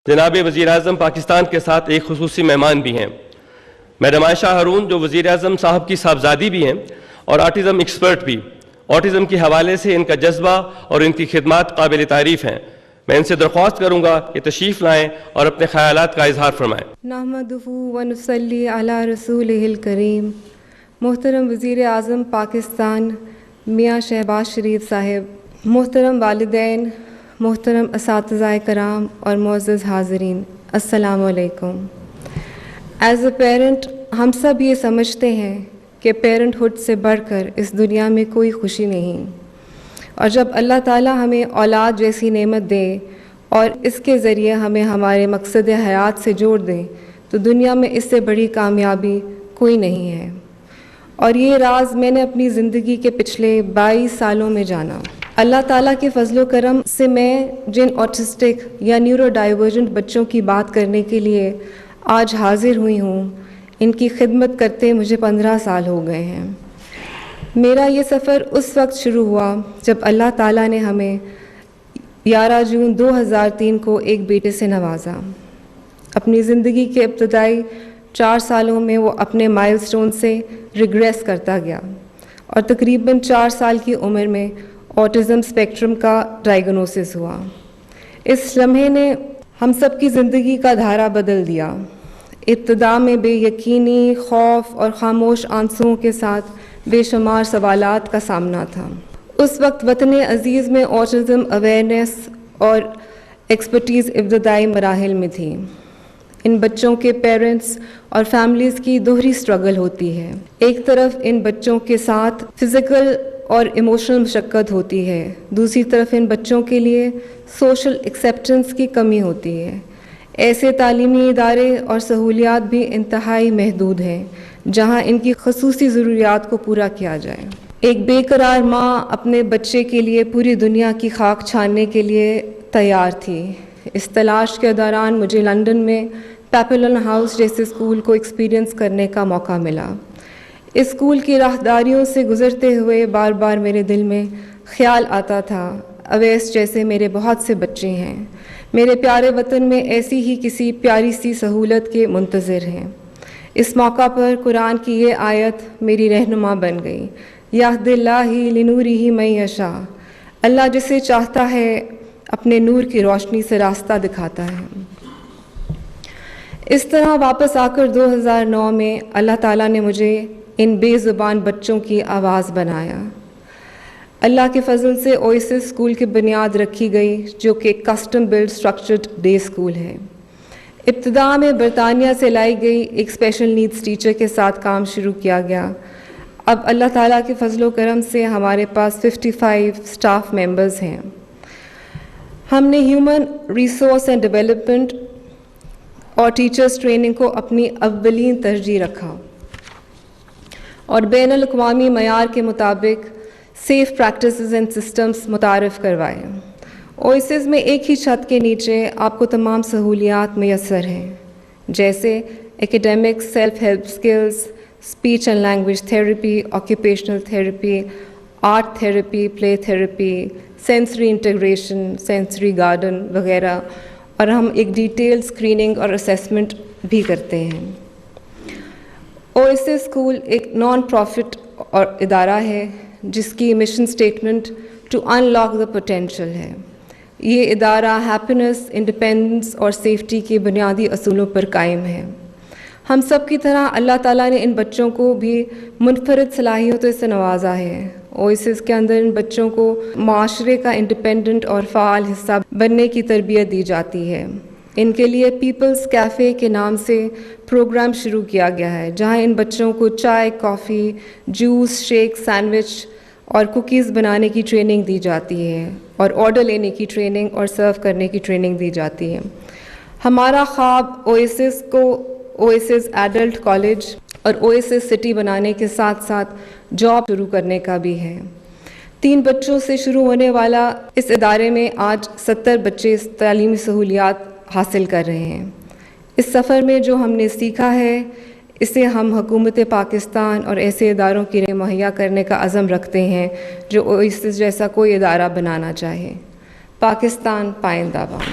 جناب وزیر اعظم پاکستان کے ساتھ ایک خصوصی مہمان بھی ہیں، میڈم عائشہ ہارون جو وزیر اعظم صاحب کی صاحبزادی بھی ہیں اور آٹزم ایکسپرٹ بھی۔ آٹزم کے حوالے سے ان کا جذبہ اور ان کی خدمات قابل تعریف ہیں۔ میں ان سے درخواست کروں گا کہ تشریف لائیں اور اپنے خیالات کا اظہار فرمائیں۔ نحمدہ و نصلی علی رسولہ الکریم۔ محترم وزیر اعظم پاکستان میاں شہباز شریف صاحب، محترم والدین، محترم اساتذہ کرام اور معزز حاضرین، السلام علیکم۔ ایز اے پیرنٹ ہم سب یہ سمجھتے ہیں کہ پیرنٹ ہوڈ سے بڑھ کر اس دنیا میں کوئی خوشی نہیں، اور جب اللہ تعالیٰ ہمیں اولاد جیسی نعمت دے اور اس کے ذریعے ہمیں ہمارے مقصد حیات سے جوڑ دے تو دنیا میں اس سے بڑی کامیابی کوئی نہیں ہے۔ اور یہ راز میں نے اپنی زندگی کے پچھلے 22 سالوں میں جانا۔ اللہ تعالیٰ کے فضل و کرم سے میں جن آٹسٹک یا نیورو ڈائیورجنٹ بچوں کی بات کرنے کے لیے آج حاضر ہوئی ہوں، ان کی خدمت کرتے مجھے 15 سال ہو گئے ہیں۔ میرا یہ سفر اس وقت شروع ہوا جب اللہ تعالیٰ نے ہمیں 11 جون 2003 کو ایک بیٹے سے نوازا۔ اپنی زندگی کے ابتدائی 4 سالوں میں وہ اپنے مائل سٹون سے ریگریس کرتا گیا اور تقریباً 4 سال کی عمر میں آٹزم اسپیکٹرم کا ڈائگنوسس ہوا۔ اس لمحے نے ہم سب کی زندگی کا دھارا بدل دیا۔ ابتدا میں بے یقینی، خوف اور خاموش آنسوؤں کے ساتھ بے شمار سوالات کا سامنا تھا۔ اس وقت وطن عزیز میں آٹزم اویئرنیس اور ایکسپرٹیز ابتدائی مراحل میں تھی۔ ان بچوں کے پیرنٹس اور فیملیز کی دوہری سٹرگل ہوتی ہے۔ ایک طرف ان بچوں کے ساتھ فزیکل اور ایموشنل مشقت ہوتی ہے، دوسری طرف ان بچوں کے لیے سوشل ایکسیپٹنس کی کمی ہوتی ہے۔ ایسے تعلیمی ادارے اور سہولیات بھی انتہائی محدود ہیں جہاں ان کی خصوصی ضروریات کو پورا کیا جائے۔ ایک بے قرار ماں اپنے بچے کے لیے پوری دنیا کی خاک چھاننے کے لیے تیار تھی۔ اس تلاش کے دوران مجھے لندن میں پیپلن ہاؤس جیسے اسکول کو ایکسپیرینس کرنے کا موقع ملا۔ اس اسکول کی راہداریوں سے گزرتے ہوئے بار بار میرے دل میں خیال آتا تھا، اویس جیسے میرے بہت سے بچے ہیں، میرے پیارے وطن میں ایسی ہی کسی پیاری سی سہولت کے منتظر ہیں۔ اس موقع پر قرآن کی یہ آیت میری رہنما بن گئی، یہد اللہ لنورہ من یشاء، اللہ جسے چاہتا ہے اپنے نور کی روشنی سے راستہ دکھاتا ہے۔ اس طرح واپس آ کر 2009 میں اللہ تعالیٰ نے مجھے ان بے زبان بچوں کی آواز بنایا۔ اللہ کے فضل سے اویسس اسکول کی بنیاد رکھی گئی جو کہ custom built structured day school ہے۔ ابتدا میں برطانیہ سے لائی گئی ایک اسپیشل نیڈز ٹیچر کے ساتھ کام شروع کیا گیا۔ اب اللہ تعالیٰ کے فضل و کرم سے ہمارے پاس 55 اسٹاف ممبرز ہیں۔ ہم نے ہیومن ریسورس اینڈ ڈیولپمنٹ اور ٹیچرز ٹریننگ کو اپنی اولین ترجیح رکھا اور بین الاقوامی معیار کے مطابق سیف پریکٹسز اینڈ سسٹمز متعارف کروائے۔ اویسس میں ایک ہی چھت کے نیچے آپ کو تمام سہولیات میسر ہیں، جیسے academics, self help skills, speech and language therapy, occupational therapy, art therapy, play therapy, sensory integration, sensory garden وغیرہ، اور ہم ایک ڈیٹیل اسکریننگ اور اسیسمنٹ بھی کرتے ہیں۔ اویسس اسکول ایک نان پروفٹ اور ادارہ ہے جس کی mission statement to unlock the potential ہے۔ یہ ادارہ ہیپینس، انڈیپینڈنس اور سیفٹی کے بنیادی اصولوں پر قائم ہے۔ ہم سب کی طرح اللہ تعالیٰ نے ان بچوں کو بھی منفرد صلاحیتوں سے نوازا ہے۔ اویسس کے اندر ان بچوں کو معاشرے کا انڈیپینڈنٹ اور فعال حصہ بننے کی تربیت دی جاتی ہے۔ ان کے لیے پیپلز کیفے کے نام سے پروگرام شروع کیا گیا ہے جہاں ان بچوں کو چائے، کافی، جوس، شیک، سینڈوچ اور کوکیز بنانے کی ٹریننگ دی جاتی ہے اور آرڈر لینے کی ٹریننگ اور سرو کرنے کی ٹریننگ دی جاتی ہے۔ ہمارا خواب اویسس کو اویسس ایڈلٹ کالج اور اویسس سٹی بنانے کے ساتھ ساتھ جاب شروع کرنے کا بھی ہے۔ 3 بچوں سے شروع ہونے والا اس ادارے میں آج 70 بچے تعلیمی سہولیات حاصل کر رہے ہیں۔ اس سفر میں جو ہم نے سیکھا ہے اسے ہم حکومت پاکستان اور ایسے اداروں کی مہیا کرنے کا عزم رکھتے ہیں جو اویسس جیسا کوئی ادارہ بنانا چاہے۔ پاکستان پائندہ باد۔